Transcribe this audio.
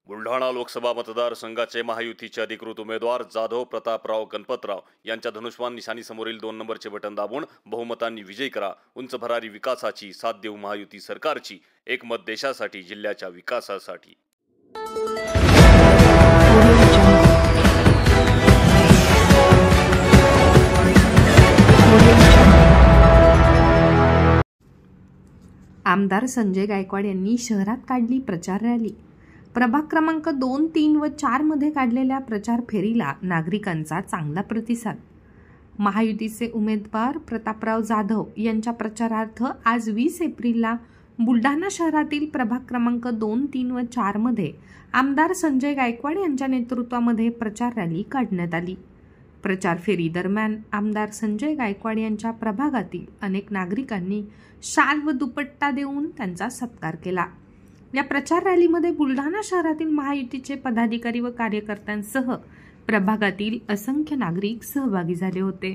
बुलढाणा लोकसभा मतदारसंघाचे महायुतीचे अधिकृत उमेदवार जाधव प्रतापराव गणपतराव यांच्या धनुष्यबाण निशाणीसमोरील 2 नंबरचे बटन दाबून बहुमतांनी विजयी करा. उंच भरारी विकासाची साथ देऊ महायुती सरकारची. एक मत देशासाठी, जिल्ह्याच्या विकासासाठी. आमदार संजय गायकवाड यांनी शहरात काढली प्रचार रॅली. प्रभाग क्रमांक 2, 3 व 4 मध्ये काढलेल्या प्रचार फेरीला नागरिकांचा चांगला प्रतिसाद. महायुतीचे उमेदवार प्रतापराव जाधव यांच्या प्रचारार्थ आज 20 एप्रिलला बुलढाणा शहरातील प्रभाग क्रमांक 2, 3 व 4 मध्ये आमदार संजय गायकवाड यांच्या नेतृत्वामध्ये प्रचार रॅली काढण्यात आली. प्रचार फेरी दरम्यान आमदार संजय गायकवाड यांच्या प्रभागातील अनेक नागरिकांनी शाल व दुपट्टा देऊन त्यांचा सत्कार केला. या प्रचार रॅलीमध्ये बुलढाणा शहरातील महायुतीचे पदाधिकारी व कार्यकर्त्यांसह प्रभागातील असंख्य नागरिक सहभागी झाले होते.